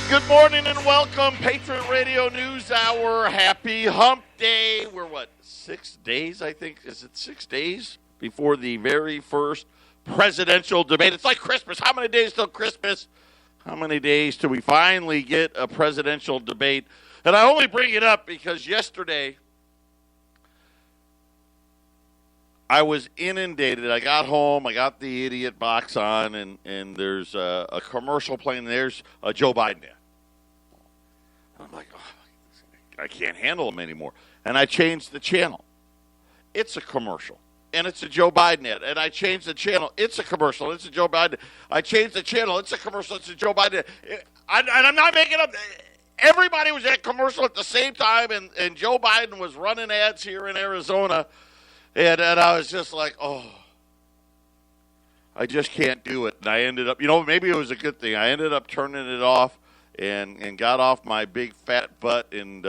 Good morning and welcome, Patriot Radio News Hour. Happy Hump Day. We're 6 days, I think? Is it 6 days before the very first presidential debate? It's like Christmas. How many days till Christmas? How many days till we finally get a presidential debate? And I only bring it up because yesterday I was inundated. I got home, I got the idiot box on, and there's a commercial playing. There's Joe Biden ad. I'm like, oh, I can't handle him anymore. And I changed the channel. It's a commercial. And it's a Joe Biden ad. And I changed the channel. It's a commercial. It's a Joe Biden. I changed the channel. It's a commercial. It's a Joe Biden ad. And I'm not making up. Everybody was at commercial at the same time, and Joe Biden was running ads here in Arizona. And I was just like, oh, I just can't do it. And I ended up, maybe it was a good thing. I ended up turning it off. And got off my big fat butt. And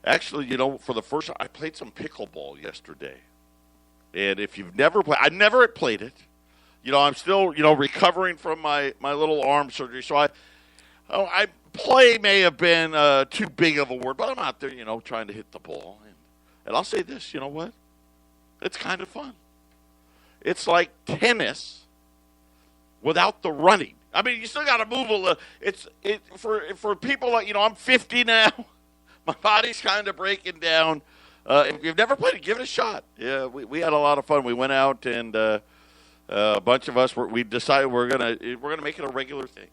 actually, for the first time, I played some pickleball yesterday. And if you've never played, I never had played it. I'm still, recovering from my little arm surgery. So I play may have been too big of a word, but I'm out there, trying to hit the ball. And I'll say this, you know what? It's kind of fun. It's like tennis without the running. I mean, you still got to move a little. For people like, I'm 50 now. My body's kind of breaking down. If you've never played it, give it a shot. Yeah, we had a lot of fun. We went out and a bunch of us we decided we're gonna make it a regular thing,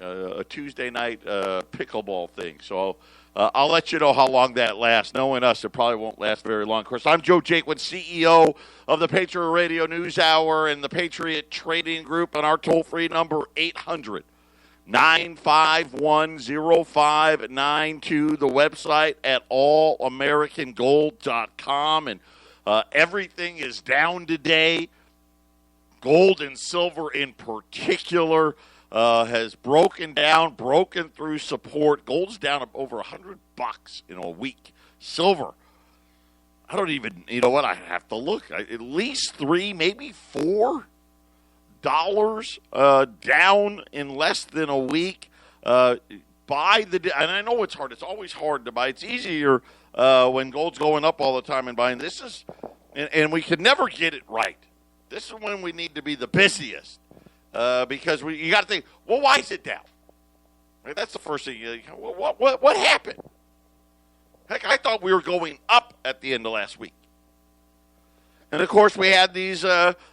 a Tuesday night pickleball thing. So I'll let you know how long that lasts. Knowing us, it probably won't last very long. Of course, I'm Joe Jaquin, CEO of the Patriot Radio News Hour and the Patriot Trading Group, and our toll-free number, 800-951-0592. The website at allamericangold.com. And everything is down today. Gold and silver in particular has broken through support. Gold's down over $100 in a week. Silver, I don't even, I have to look. At least $3, maybe $4 down in less than a week. And I know it's hard. It's always hard to buy. It's easier when gold's going up all the time and buying. This is, and we can never get it right. This is when we need to be the busiest. Because you got to think, well, why is it down? Right? That's the first thing. What happened? Heck, I thought we were going up at the end of last week. And, of course, we had these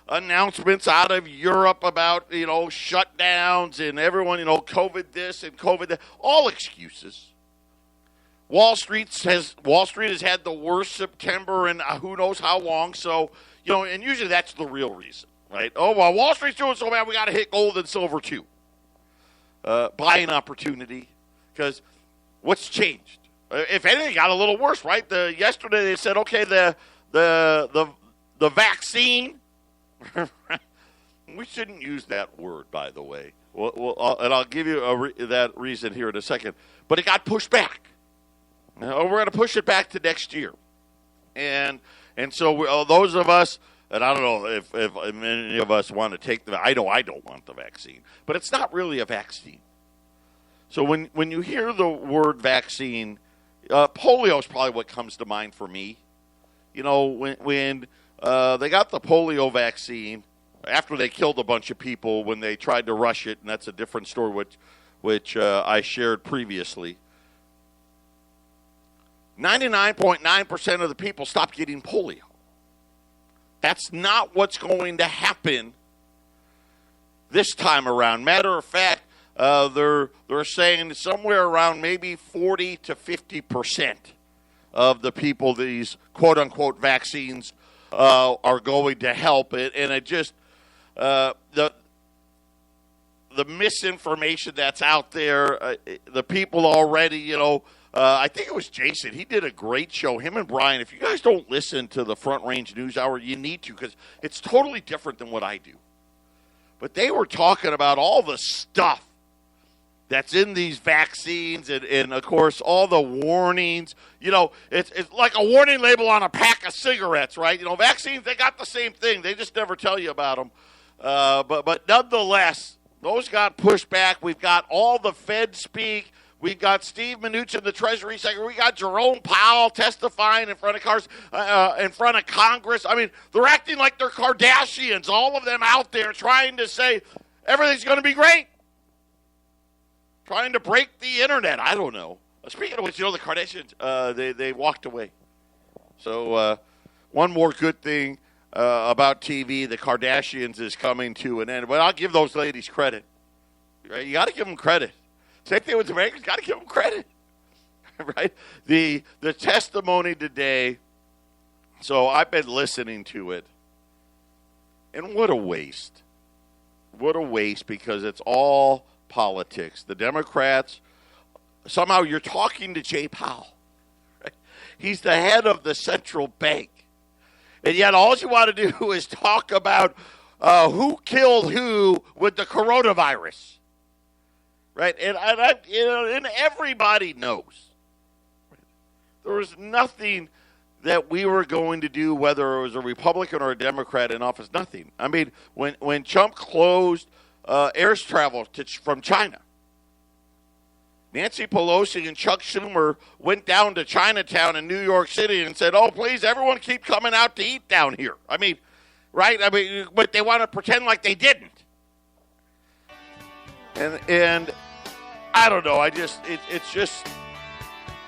announcements out of Europe about, shutdowns and everyone, COVID this and COVID that. All excuses. Wall Street has had the worst September in who knows how long. So, and usually that's the real reason. Right? Oh, well, Wall Street's doing so bad, we got to hit gold and silver, too. Buying opportunity. Because what's changed? If anything, it got a little worse, right? Yesterday they said, okay, the vaccine. We shouldn't use that word, by the way. And I'll give you that reason here in a second. But it got pushed back. We're going to push it back to next year. And so those of us, and I don't know if many of us want to take I know I don't want the vaccine. But it's not really a vaccine. So when you hear the word vaccine, polio is probably what comes to mind for me. When they got the polio vaccine, after they killed a bunch of people when they tried to rush it, and that's a different story which I shared previously, 99.9% of the people stopped getting polio. That's not what's going to happen this time around. Matter of fact, they're saying somewhere around maybe 40 to 50% of the people these quote-unquote vaccines are going to help it. And it just the misinformation that's out there, the people already, I think it was Jason. He did a great show. Him and Brian. If you guys don't listen to the Front Range News Hour, you need to, because it's totally different than what I do. But they were talking about all the stuff that's in these vaccines and of course, all the warnings. It's like a warning label on a pack of cigarettes, right? Vaccines, they got the same thing. They just never tell you about them. But nonetheless, Those got pushed back. We've got all the Fed speak. We've got Steve Mnuchin, the Treasury Secretary. We got Jerome Powell testifying in front of Congress. I mean, they're acting like they're Kardashians, all of them out there trying to say everything's going to be great. Trying to break the internet. I don't know. Speaking of which, the Kardashians, they walked away. So one more good thing about TV, the Kardashians is coming to an end. But I'll give those ladies credit. Right? You got to give them credit. Same thing with Americans. Got to give them credit. Right? The testimony today. So I've been listening to it, and what a waste. What a waste, because it's all politics. The Democrats. Somehow you're talking to Jay Powell. Right? He's the head of the central bank. And yet all you want to do is talk about who killed who with the coronavirus. Right? And everybody knows. There was nothing that we were going to do, whether it was a Republican or a Democrat in office, nothing. I mean, when Trump closed air travel from China, Nancy Pelosi and Chuck Schumer went down to Chinatown in New York City and said, oh, please, everyone keep coming out to eat down here. I mean, right? I mean, but they want to pretend like they didn't. And I don't know. It's just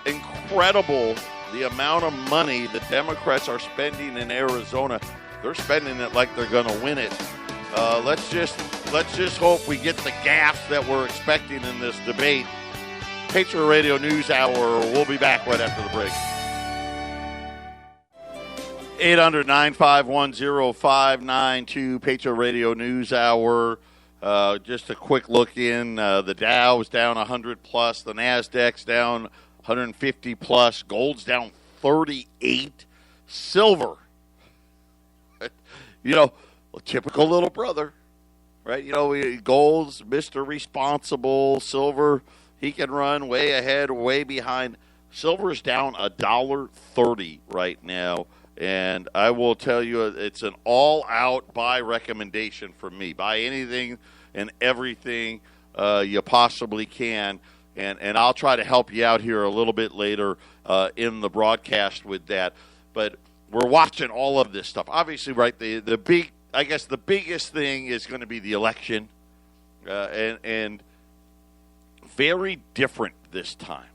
incredible the amount of money the Democrats are spending in Arizona. They're spending it like they're going to win it. Let's just hope we get the gas that we're expecting in this debate. Patriot Radio News Hour. We'll be back right after the break. 800-951-0592, Patriot Radio News Hour. Just a quick look in. The Dow's down 100 plus. The Nasdaq's down 150 plus. Gold's down 38. Silver, typical little brother, right? Gold's Mr. Responsible. Silver, he can run way ahead, way behind. Silver's down $1.30 right now. And I will tell you, it's an all-out buy recommendation for me. Buy anything and everything you possibly can. And I'll try to help you out here a little bit later in the broadcast with that. But we're watching all of this stuff. Obviously, right, the biggest thing is going to be the election. And very different this time,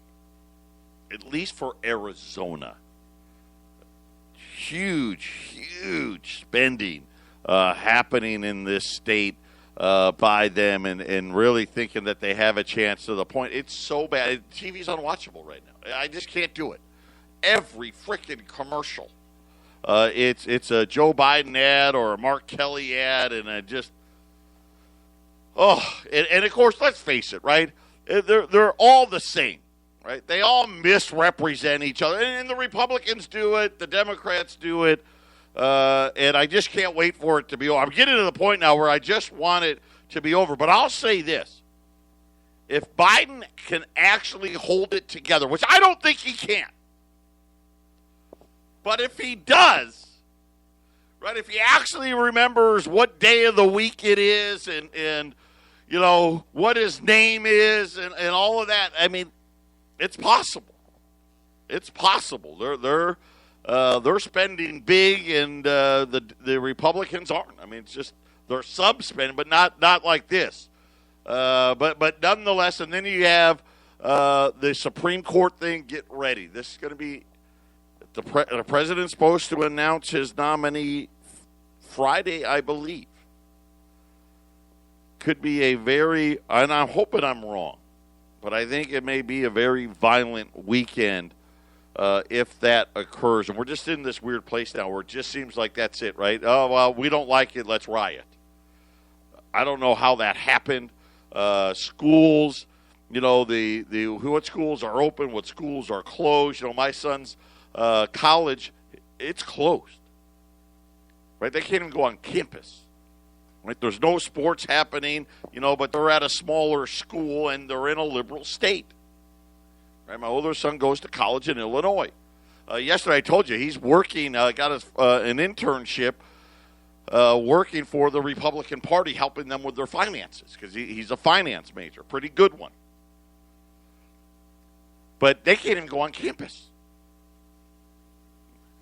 at least for Arizona. Huge spending happening in this state by them, and really thinking that they have a chance, to the point it's so bad. TV's unwatchable right now. I just can't do it. Every freaking commercial. It's a Joe Biden ad or a Mark Kelly ad, and and of course, let's face it, right? They're all the same. Right? They all misrepresent each other. And the Republicans do it. The Democrats do it. And I just can't wait for it to be over. I'm getting to the point now where I just want it to be over. But I'll say this. If Biden can actually hold it together, which I don't think he can, but if he does, right, if he actually remembers what day of the week it is and what his name is and all of that, I mean, it's possible. It's possible. They're spending big, and the Republicans aren't. I mean, it's just they're sub-spending, but not like this. But nonetheless, and then you have the Supreme Court thing. Get ready. This is going to be the president's supposed to announce his nominee Friday, I believe. Could be and I'm hoping I'm wrong. But I think it may be a very violent weekend if that occurs. And we're just in this weird place now where it just seems like that's it, right? Oh, well, we don't like it. Let's riot. I don't know how that happened. Schools, what schools are open, what schools are closed. My son's college, it's closed. Right? They can't even go on campus. Right? There's no sports happening, but they're at a smaller school and they're in a liberal state. Right? My older son goes to college in Illinois. Yesterday I told you he's working, got an internship working for the Republican Party, helping them with their finances, because he's a finance major, pretty good one. But they can't even go on campus.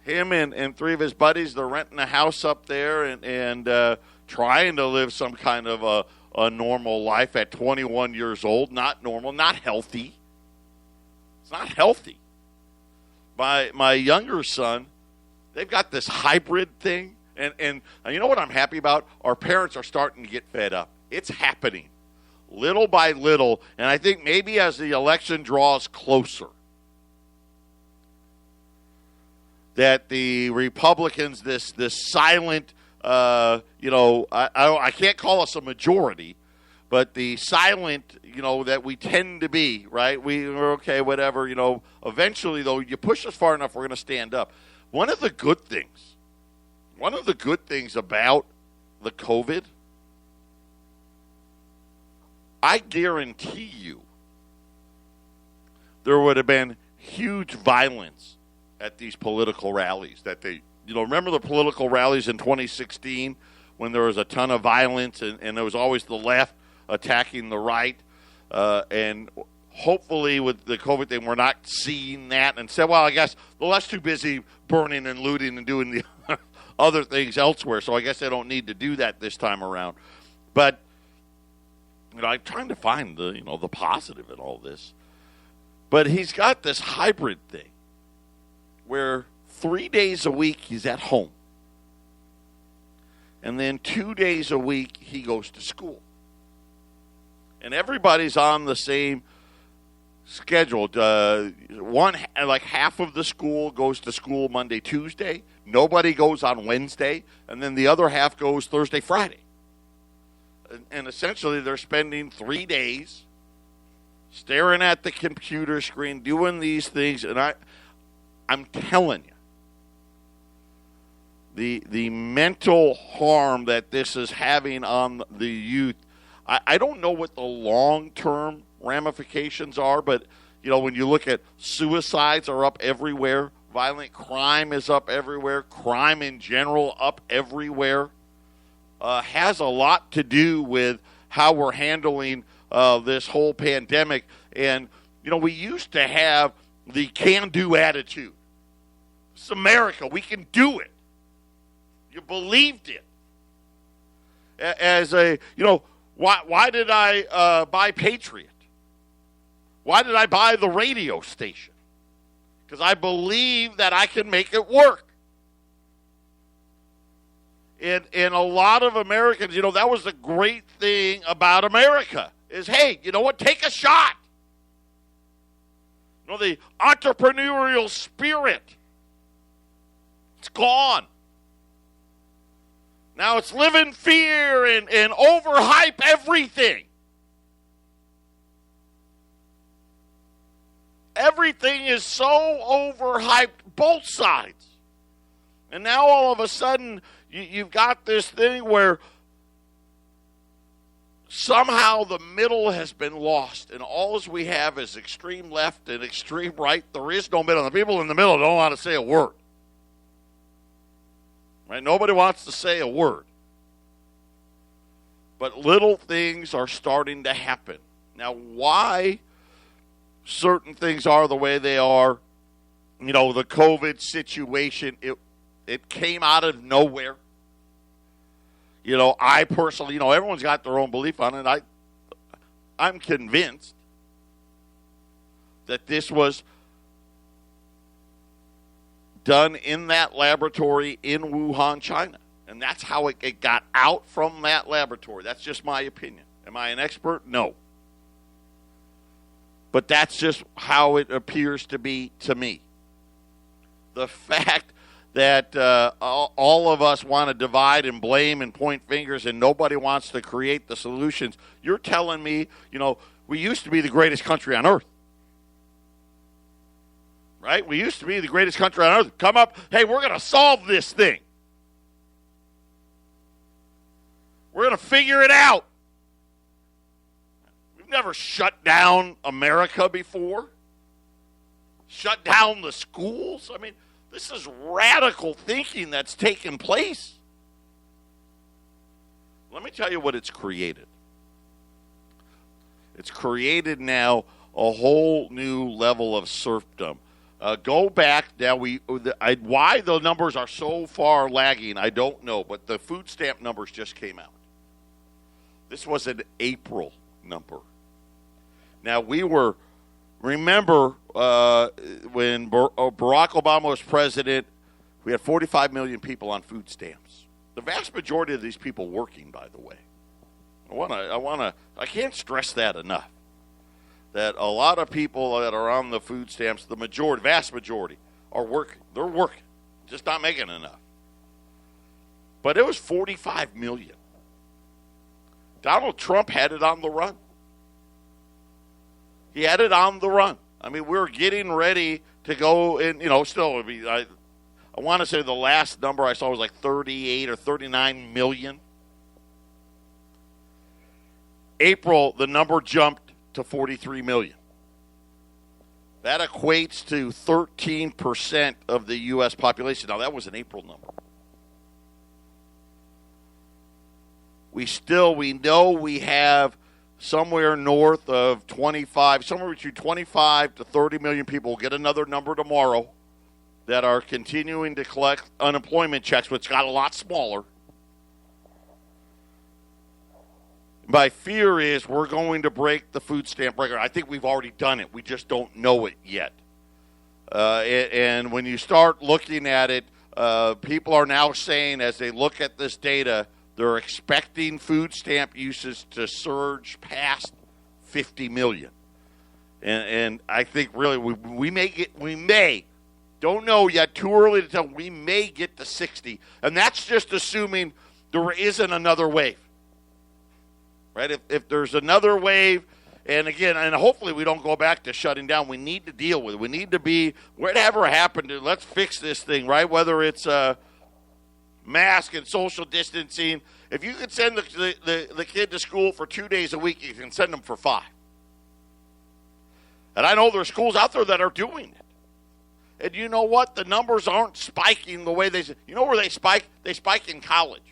Him and three of his buddies, they're renting a house up there and trying to live some kind of a normal life at 21 years old. Not normal, not healthy. It's not healthy. My younger son, they've got this hybrid thing. And you know what I'm happy about? Our parents are starting to get fed up. It's happening little by little. And I think maybe as the election draws closer, that the Republicans, this silent, I can't call us a majority, but the silent, that we tend to be, right? We're okay, whatever, Eventually, though, you push us far enough, we're going to stand up. One of the good things about the COVID, I guarantee you there would have been huge violence at these political rallies. Remember the political rallies in 2016 when there was a ton of violence and there was always the left attacking the right? And hopefully with the COVID thing, we're not seeing that. And said, well, I guess the left's too busy burning and looting and doing the other things elsewhere, so I guess they don't need to do that this time around. But I'm trying to find the positive in all this. But he's got this hybrid thing where 3 days a week he's at home, and then 2 days a week he goes to school. And everybody's on the same schedule. Half of the school goes to school Monday, Tuesday. Nobody goes on Wednesday, and then the other half goes Thursday, Friday. And essentially they're spending 3 days staring at the computer screen, doing these things, and I'm telling you, the mental harm that this is having on the youth, I don't know what the long-term ramifications are, but, when you look at suicides are up everywhere, violent crime is up everywhere, crime in general up everywhere, has a lot to do with how we're handling this whole pandemic. And, we used to have the can-do attitude. It's America. We can do it. You believed it. Why did I buy Patriot? Why did I buy the radio station? Because I believe that I can make it work. And a lot of Americans, that was the great thing about America is, hey, you know what? Take a shot. The entrepreneurial spirit, it's gone. Now it's live in fear and overhype everything. Everything is so overhyped, both sides. And now all of a sudden, you've got this thing where somehow the middle has been lost, and all we have is extreme left and extreme right. There is no middle. The people in the middle don't want to say a word. Right? Nobody wants to say a word. But little things are starting to happen. Now, why certain things are the way they are, the COVID situation, it came out of nowhere. I personally, everyone's got their own belief on it. I'm convinced that this was done in that laboratory in Wuhan, China. And that's how it got out from that laboratory. That's just my opinion. Am I an expert? No. But that's just how it appears to be to me. The fact that all of us want to divide and blame and point fingers and nobody wants to create the solutions, you're telling me, we used to be the greatest country on earth. Right? We used to be the greatest country on earth. Come up, hey, we're going to solve this thing. We're going to figure it out. We've never shut down America before. Shut down the schools. I mean, this is radical thinking that's taken place. Let me tell you what it's created. It's created now a whole new level of serfdom. Go back now. Why the numbers are so far lagging, I don't know, but the food stamp numbers just came out. This was an April number. Now remember when Barack Obama was president, we had 45 million people on food stamps. The vast majority of these people working, by the way. I can't stress that enough. That a lot of people that are on the food stamps, vast majority, are working. They're working, just not making enough. But it was 45 million. Donald Trump had it on the run. He had it on the run. I mean, we're getting ready to go in, still, I want to say the last number I saw was like 38 or 39 million. April, the number jumped to 43 million. That equates to 13% of the U.S. population. Now, that was an April number. We know we have somewhere north of somewhere between 25 to 30 million people. We'll get another number tomorrow that are continuing to collect unemployment checks, which got a lot smaller. My fear is we're going to break the food stamp record. I think we've already done it. We just don't know it yet. And when you start looking at it, people are now saying, as they look at this data, they're expecting food stamp usage to surge past 50 million. And I think really we may, don't know yet, too early to tell, we may get to 60. And that's just assuming there isn't another wave. Right? If there's another wave, and again, and hopefully we don't go back to shutting down, we need to deal with it. We need to be, whatever happened, let's fix this thing, right? Whether it's mask and social distancing. If you could send the kid to school for 2 days a week, you can send them for 5. And I know there's schools out there that are doing it. And you know what? The numbers aren't spiking the way they, where they spike? They spike in college.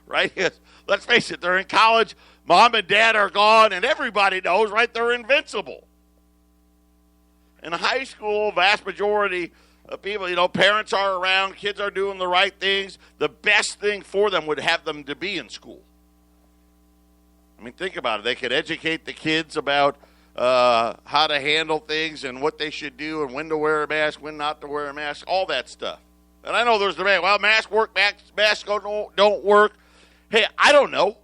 Right? Yes. Let's face it, they're in college, mom and dad are gone, and everybody knows, right, they're invincible. In high school, vast majority of people, parents are around, kids are doing the right things. The best thing for them would have them to be in school. I mean, think about it. They could educate the kids about how to handle things and what they should do and when to wear a mask, when not to wear a mask, all that stuff. And I know there's debate. Well, masks work, masks don't work. Hey, I don't know.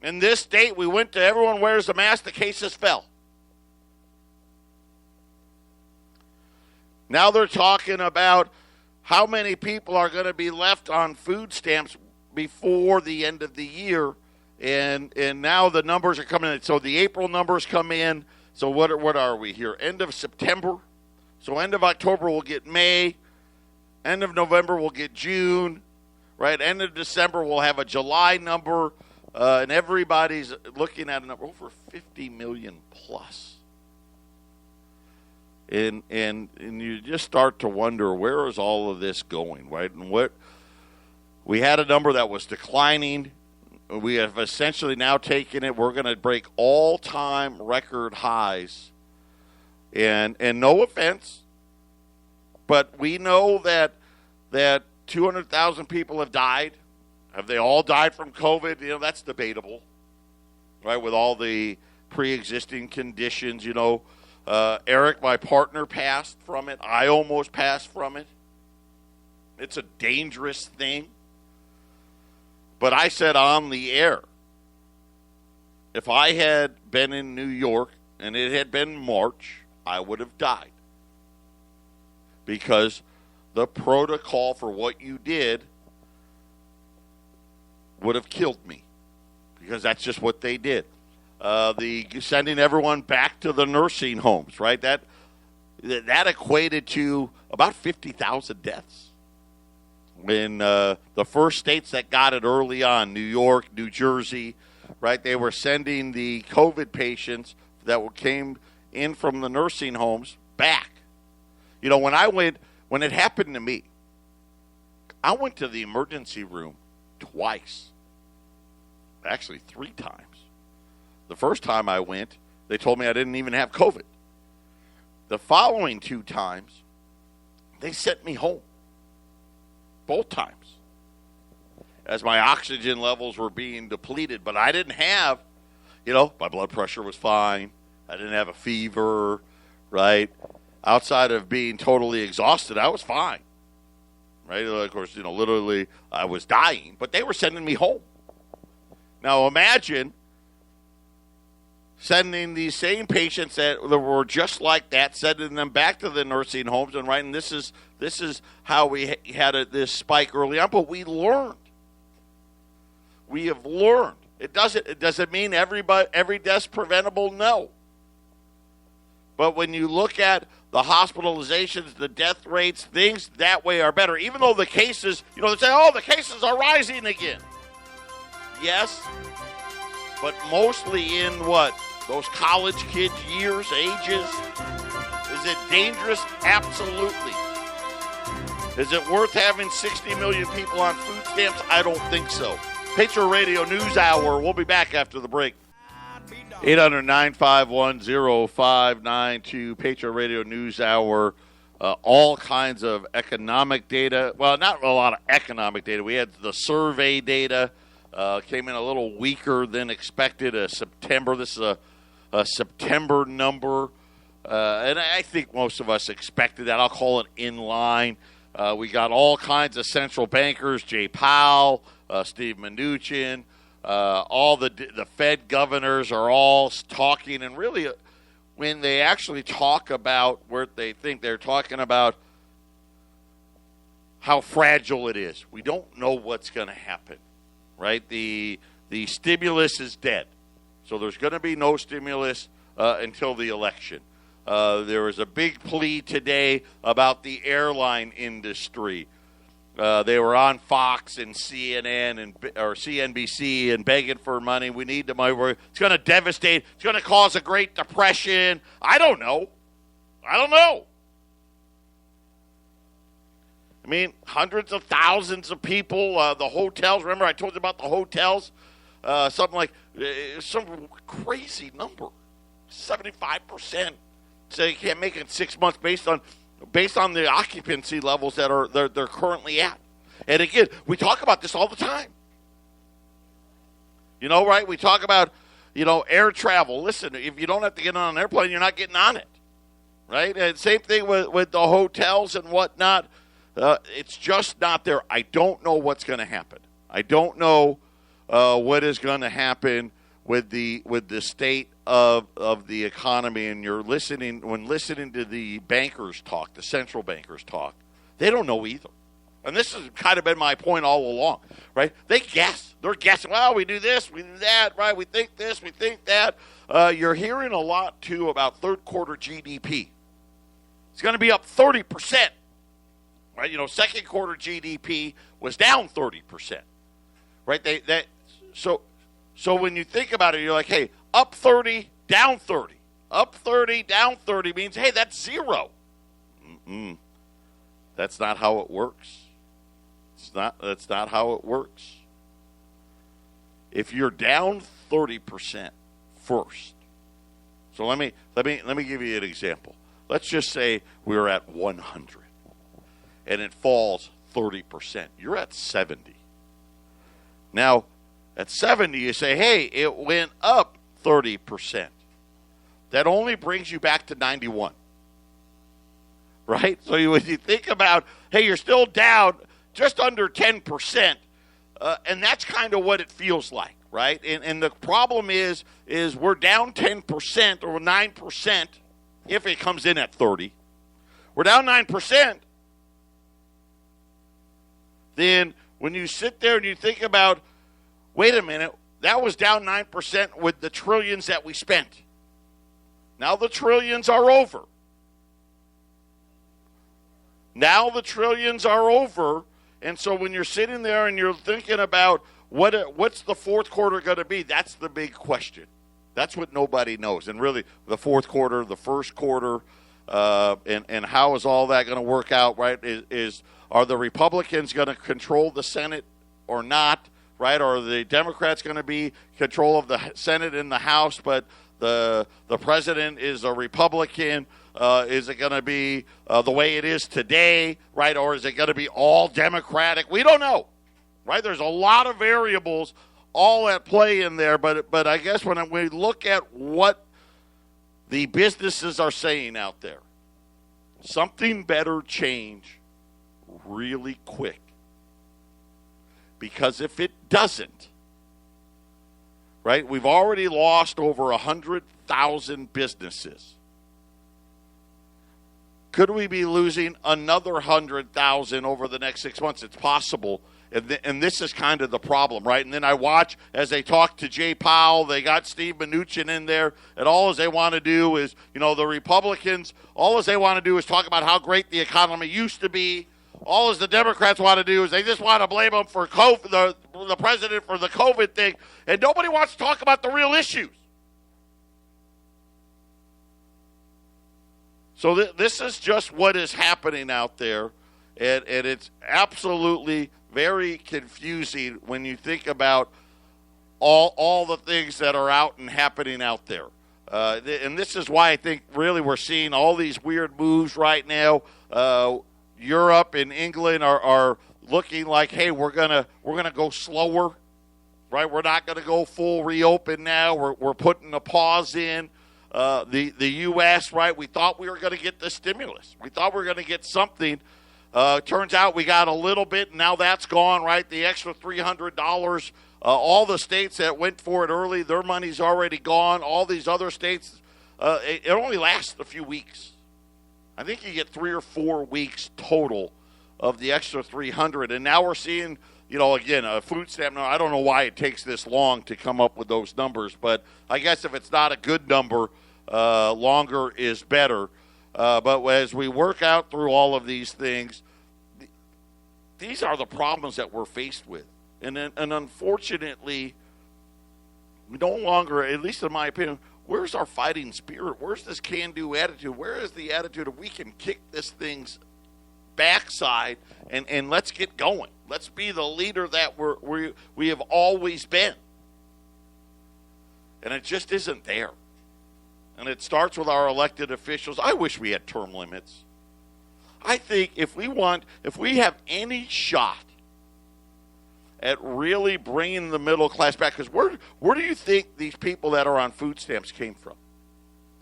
In this state, we went to everyone wears a mask, the cases fell. Now they're talking about how many people are going to be left on food stamps before the end of the year. And now the numbers are coming in. So the April numbers come in. So what are we here? End of September. So end of October we'll get May. End of November we'll get June. Right, end of December, we'll have a July number, and everybody's looking at a number over 50 million plus. And you just start to wonder, where is all of this going, right? And we had a number that was declining. We have essentially now taken it. We're going to break all-time record highs. And no offense, but we know that 200,000 people have died. Have they all died from COVID? That's debatable, right? With all the pre-existing conditions, Eric, my partner, passed from it. I almost passed from it. It's a dangerous thing. But I said on the air, if I had been in New York and it had been March, I would have died. Because the protocol for what you did would have killed me, because that's just what they did. The sending everyone back to the nursing homes, right? That equated to about 50,000 deaths. When the first states that got it early on, New York, New Jersey, right? They were sending the COVID patients that came in from the nursing homes back. When it happened to me, I went to the emergency room twice. Actually, 3 times. The first time I went, they told me I didn't even have COVID. The following 2 times, they sent me home. Both times. As my oxygen levels were being depleted. But I didn't have, my blood pressure was fine. I didn't have a fever, right? Outside of being totally exhausted, I was fine. Right? Of course, literally I was dying, but they were sending me home. Now imagine sending these same patients that were just like that, sending them back to the nursing homes and writing, this is how we had this spike early on, but we learned. We have learned. Does it mean every death's preventable? No. But when you look at the hospitalizations, the death rates, things that way are better. Even though the cases, they say, the cases are rising again. Yes, but mostly in what? Those college kids' years, ages? Is it dangerous? Absolutely. Is it worth having 60 million people on food stamps? I don't think so. Patriot Radio News Hour. We'll be back after the break. 800-951-0592, Patriot Radio News Hour. All kinds of economic data. Well, not a lot of economic data. We had the survey data. Came in a little weaker than expected. September. This is a September number. And I think most of us expected that. I'll call it in line. We got all kinds of central bankers, Jay Powell, Steve Mnuchin. All the Fed governors are all talking, and really when they actually talk about where they think, they're talking about how fragile it is. We don't know what's going to happen, right? The stimulus is dead, so there's going to be no stimulus until the election. There was a big plea today about the airline industry. They were on Fox and CNN or CNBC and begging for money. We need the money. It's going to devastate. It's going to cause a Great Depression. I don't know. I mean, hundreds of thousands of people. The hotels. Remember, I told you about the hotels. Something like some crazy number. 75% say you can't make it in 6 months based on the occupancy levels that they're currently at. And again, we talk about this all the time. Right? We talk about, air travel. Listen, if you don't have to get on an airplane, you're not getting on it. Right? And same thing with the hotels and whatnot. It's just not there. I don't know what's going to happen. I don't know what is going to happen with the state of the economy. And when listening to the bankers talk, the central bankers talk, they don't know either. And this has kind of been my point all along, right? They guess. They're guessing. Well, we do this, we do that, right? We think this, we think that. You're hearing a lot, too, about third quarter GDP. It's going to be up 30%, right? Second quarter GDP was down 30%, right? So when you think about it, you're like, hey, up 30, down 30. Up 30, down 30 means, hey, that's zero. That's not how it works. That's not how it works. If you're down 30% first, so let me give you an example. Let's just say we're at 100, and it falls 30%. You're at 70. Now, at 70, you say, hey, it went up 30%. That only brings you back to 91. Right? So when you think about, hey, you're still down just under 10%, and that's kind of what it feels like, right? And the problem is we're down 10% or 9% if it comes in at 30. We're down 9%. Then when you sit there and you think about, wait a minute, that was down 9% with the trillions that we spent. Now the trillions are over. Now the trillions are over, and so when you're sitting there and you're thinking about what's the fourth quarter going to be, that's the big question. That's what nobody knows. And really, the fourth quarter, the first quarter, and how is all that going to work out, right? Are the Republicans going to control the Senate or not? right? Or are the Democrats going to be control of the Senate and the House, but the president is a Republican? Is it going to be the way it is today, right? Or is it going to be all Democratic? We don't know, right? There's a lot of variables all at play in there, but I guess when we look at what the businesses are saying out there, something better change really quick. Because if it doesn't, right, we've already lost over 100,000 businesses. Could we be losing another 100,000 over the next 6 months? It's possible. And this is kind of the problem, right? And then I watch as they talk to Jay Powell. They got Steve Mnuchin in there. And all as they want to do is, the Republicans, all as they want to do is talk about how great the economy used to be. All as the Democrats want to do is they just want to blame him for COVID, the president for the COVID thing. And nobody wants to talk about the real issues. So this is just what is happening out there. And it's absolutely very confusing when you think about all the things that are out and happening out there. And this is why I think really we're seeing all these weird moves right now. Europe and England are looking like, hey, we're gonna go slower, right? We're not gonna go full reopen now. We're putting a pause in. The U.S., right? We thought we were going to get the stimulus. We thought we were going to get something. Turns out we got a little bit, and now that's gone, right? The extra $300. All the states that went for it early, their money's already gone. All these other states, it only lasts a few weeks. I think you get 3 or 4 weeks total of the extra $300. And now we're seeing, again, a food stamp. Now, I don't know why it takes this long to come up with those numbers, but I guess if it's not a good number, longer is better. But as we work out through all of these things, these are the problems that we're faced with. And unfortunately, we no longer, at least in my opinion, where's our fighting spirit? Where's this can-do attitude? Where is the attitude of we can kick this thing's backside and let's get going? Let's be the leader that we have always been. And it just isn't there. And it starts with our elected officials. I wish we had term limits. I think if we have any shot at really bringing the middle class back, because where do you think these people that are on food stamps came from?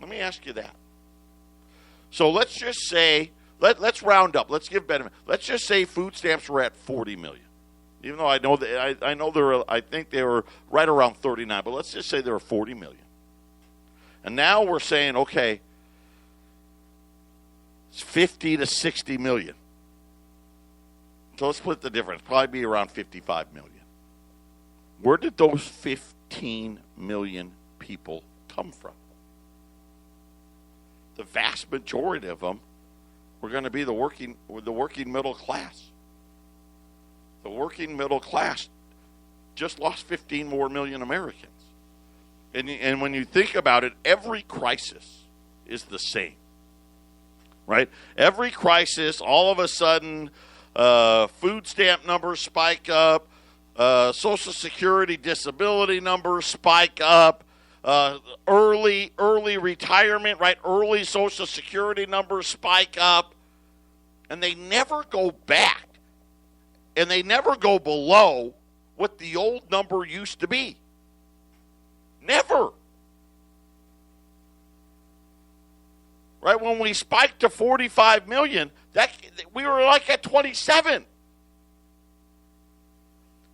Let me ask you that. So let's just say, let's round up. Let's give benefit. Let's just say food stamps were at 40 million. Even though I think they were right around 39, but let's just say they were 40 million. And now we're saying, okay, it's 50 to 60 million. So let's split the difference. Probably be around 55 million. Where did those 15 million people come from? The vast majority of them were going to be the working middle class. The working middle class just lost 15 more million Americans. And when you think about it, every crisis is the same, right? Every crisis, all of a sudden, food stamp numbers spike up, Social Security disability numbers spike up, early retirement, right? Early Social Security numbers spike up, and they never go back, and they never go below what the old number used to be. Never. Right? When we spiked to 45 million, we were like at 27.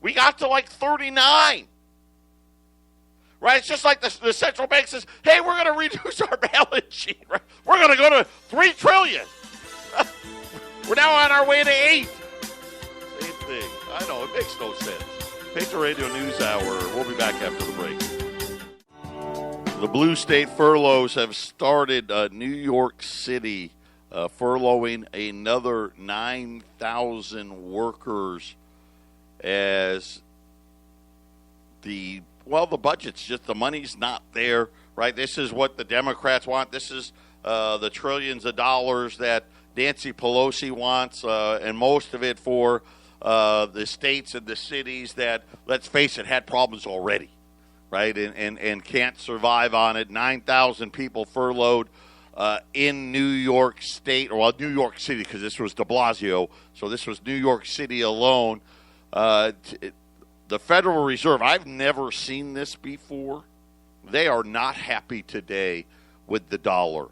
We got to like 39. Right? It's just like the central bank says, hey, we're going to reduce our balance sheet. Right? We're going to go to 3 trillion. We're now on our way to 8. Same thing. I know, it makes no sense. Patriot Radio News Hour. We'll be back after the break. The blue state furloughs have started. New York City furloughing another 9,000 workers as the budget's just, the money's not there, right? This is what the Democrats want. This is the trillions of dollars that Nancy Pelosi wants, and most of it for the states and the cities that, let's face it, had problems already, right, and can't survive on it. 9,000 people furloughed in New York State, or New York City, because this was de Blasio, so this was New York City alone. The Federal Reserve, I've never seen this before. They are not happy today with the dollar.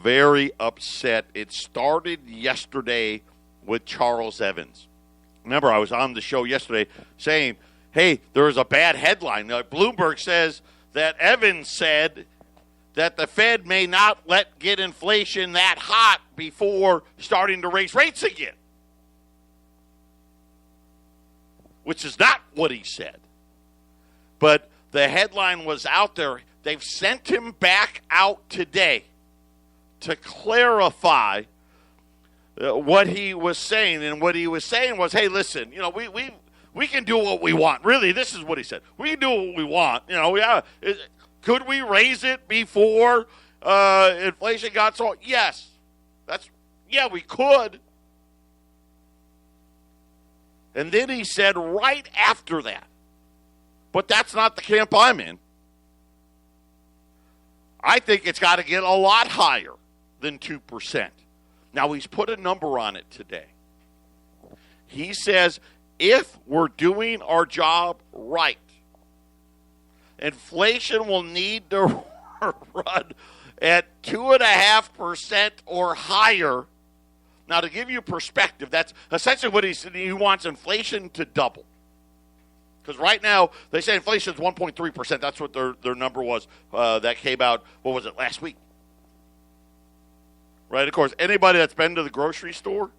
Very upset. It started yesterday with Charles Evans. Remember, I was on the show yesterday saying, hey, there was a bad headline. Bloomberg says that Evans said that the Fed may not get inflation that hot before starting to raise rates again, which is not what he said. But the headline was out there. They've sent him back out today to clarify what he was saying. And what he was saying was, hey, listen, we can do what we want. Really, this is what he said. We can do what we want. Could we raise it before inflation got so? Yes. We could. And then he said right after that, but that's not the camp I'm in. I think it's got to get a lot higher than 2%. Now, he's put a number on it today. He says if we're doing our job right, inflation will need to run at 2.5% or higher. Now, to give you perspective, that's essentially what he wants inflation to double. Because right now, they say inflation is 1.3%. That's what their number was that came out, what was it, last week? Right, of course, anybody that's been to the grocery store,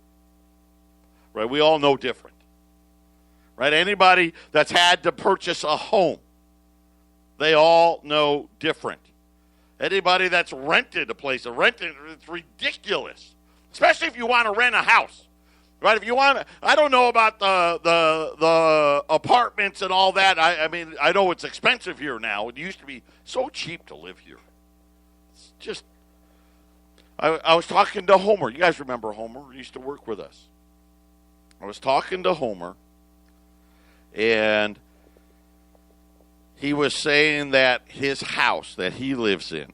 right, we all know different. Right, anybody that's had to purchase a home, they all know different. Anybody that's rented a place, it's ridiculous. Especially if you want to rent a house. Right, if you want, I don't know about the apartments and all that. I mean, I know it's expensive here now. It used to be so cheap to live here. It's just, I was talking to Homer. You guys remember Homer? He used to work with us. I was talking to Homer, and he was saying that his house that he lives in,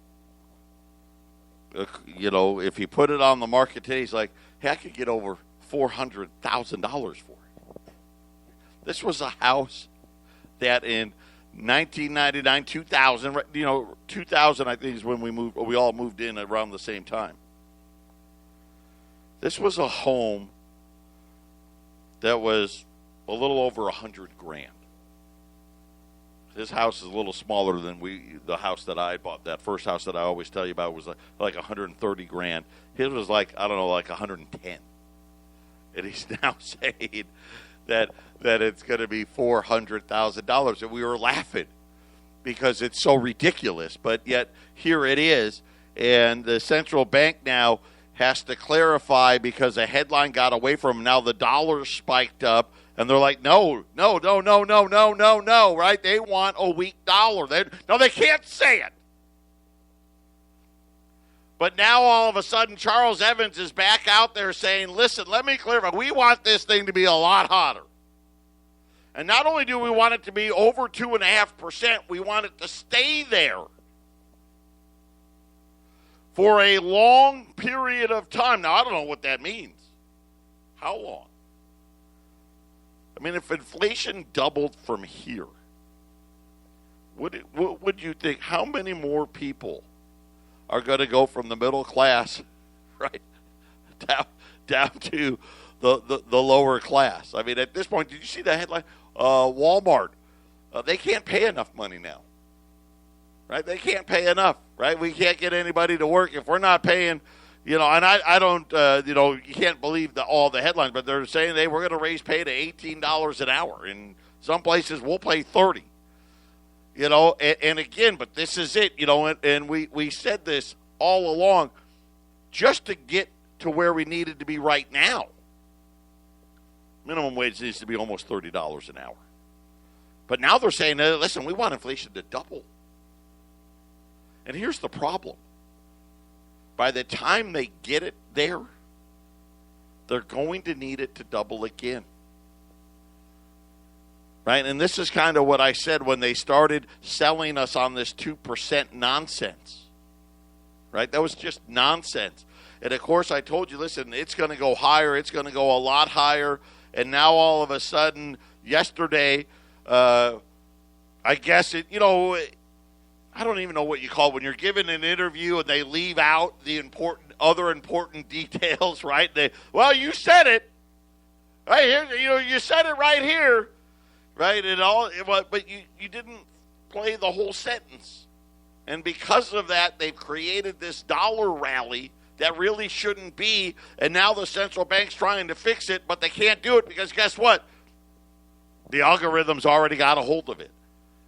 if he put it on the market today, he's like, hey, I could get over $400,000 for it. This was a house that in 1999, 2000, 2000 I think is when we all moved in around the same time. This was a home that was a little over $100,000. This house is a little smaller than the house that I bought. That first house that I always tell you about was like $130,000. His was like 110. And he's now saying that it's going to be $400,000. And we were laughing because it's so ridiculous. But yet here it is. And the central bank now has to clarify because a headline got away from them. Now the dollar spiked up. And they're like, no, right? They want a weak dollar. They can't say it. But now all of a sudden, Charles Evans is back out there saying, listen, let me clarify. We want this thing to be a lot hotter. And not only do we want it to be over 2.5%, we want it to stay there for a long period of time. Now, I don't know what that means. How long? I mean, if inflation doubled from here, what would you think? How many more people are going to go from the middle class, right, down to the lower class? I mean, at this point, did you see the headline? Walmart, they can't pay enough money now, right? They can't pay enough, right? We can't get anybody to work if we're not paying. And I don't, you can't believe all the headlines, but they're saying we're going to raise pay to $18 an hour. In some places, we'll pay $30. And again, but this is it, and we said this all along, just to get to where we needed to be right now. Minimum wage needs to be almost $30 an hour. But now they're saying, listen, we want inflation to double. And here's the problem. By the time they get it there, they're going to need it to double again. right? And this is kind of what I said when they started selling us on this 2% nonsense, right? That was just nonsense. And, of course, I told you, listen, it's going to go higher. It's going to go a lot higher. And now all of a sudden, yesterday, I guess it, I don't even know what you call it when you're given an interview and they leave out the other important details, right? Well, you said it right here. You said it right here, right? But you didn't play the whole sentence, and because of that, they've created this dollar rally that really shouldn't be, and now the central bank's trying to fix it, but they can't do it because guess what? The algorithm's already got a hold of it.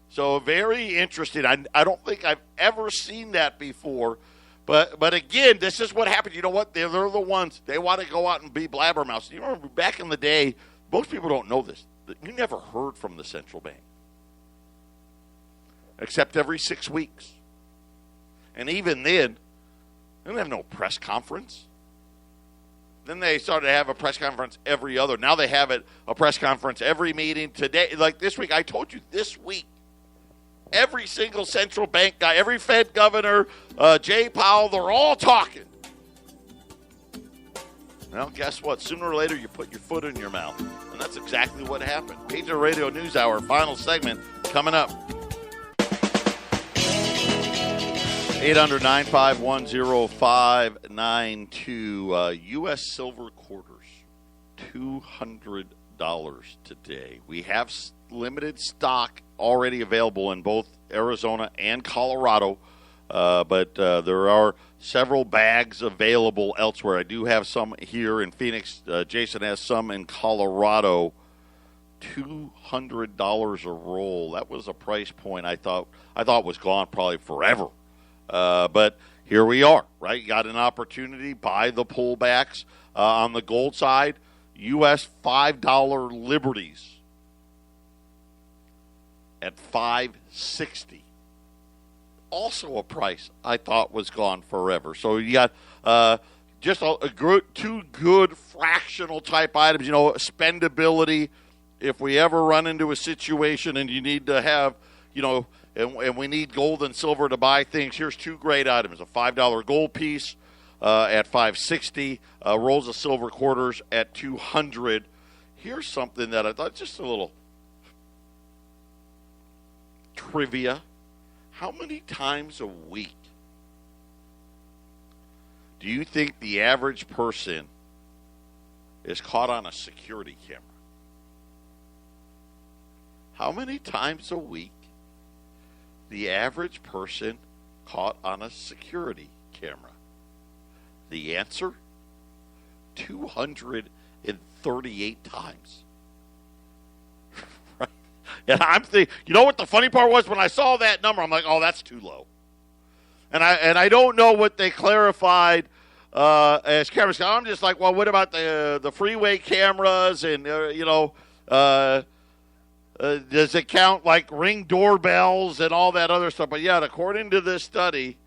So very interesting. I don't think I've ever seen that before. But again, this is what happened. You know what? They're the ones. They want to go out and be blabbermouths. You remember back in the day, most people don't know this. You never heard from the central bank. Except every 6 weeks. And even then, they didn't have no press conference. Then they started to have a press conference every other. Now they have a press conference every meeting. Today, like this week, I told you this week, every single central bank guy, every Fed governor, Jay Powell, they're all talking. Well, guess what? Sooner or later, you put your foot in your mouth. And that's exactly what happened. Patriot Radio News Hour, final segment, coming up. 800-951-0592. U.S. silver quarters, $200 today. We have limited stock already available in both Arizona and Colorado, but there are several bags available elsewhere. I do have some here in Phoenix. Jason has some in Colorado. $200 a roll. That was a price point I thought was gone probably forever. But here we are, right? You got an opportunity, buy the pullbacks. On the gold side, U.S. $5 liberties at $5.60. Also a price I thought was gone forever. So you got just two good fractional type items, spendability. If we ever run into a situation and you need to have, and we need gold and silver to buy things, here's two great items. A $5 gold piece at $5.60, rolls of silver quarters at $200. Here's something that I thought, just a little trivia. How many times a week do you think the average person is caught on a security camera? How many times a week the average person caught on a security camera? The answer, 238 times. Right? And I'm thinking, you know what the funny part was? When I saw that number, I'm like, oh, that's too low. And I don't know what they clarified as cameras. I'm just like, well, what about the freeway cameras and, does it count like Ring doorbells and all that other stuff? But, yeah, according to this study,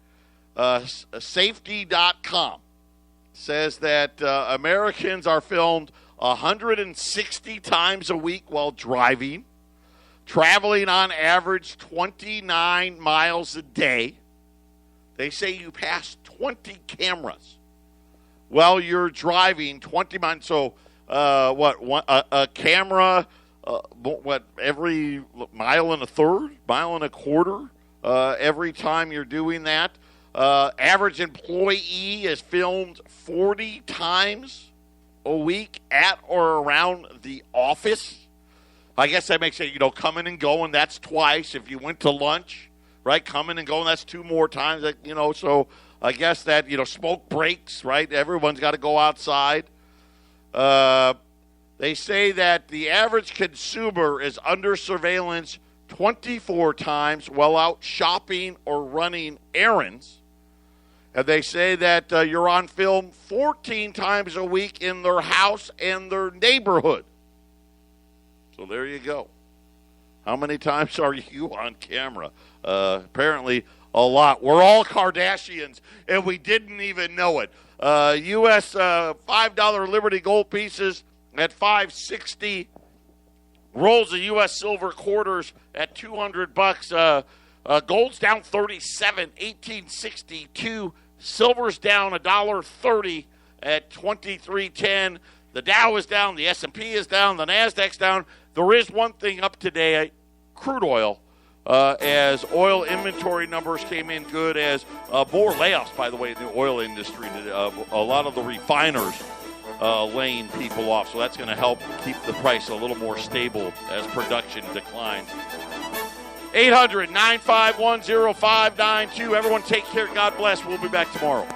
safety.com says that Americans are filmed 160 times a week while driving, traveling on average 29 miles a day. They say you pass 20 cameras while you're driving 20 miles. So, a camera... every mile and a quarter, every time you're doing that. Average employee is filmed 40 times a week at or around the office. I guess that makes it, coming and going, that's twice. If you went to lunch, right, coming and going, that's two more times. So I guess that, smoke breaks, right? Everyone's got to go outside. They say that the average consumer is under surveillance 24 times while out shopping or running errands. And they say that you're on film 14 times a week in their house and their neighborhood. So there you go. How many times are you on camera? Apparently a lot. We're all Kardashians, and we didn't even know it. U.S. $5 Liberty gold pieces at $5.60, Rolls of U.S. silver quarters at $200. Gold's down 37, 1862. Silver's down $1.30 at 23.10. The Dow is down, the S&P is down, the Nasdaq's down. There is one thing up today, crude oil. As oil inventory numbers came in good, as more layoffs, by the way, in the oil industry. A lot of the refiners laying people off, so that's going to help keep the price a little more stable as production declines. 800-951-0592. Everyone take care. God bless. We'll be back tomorrow.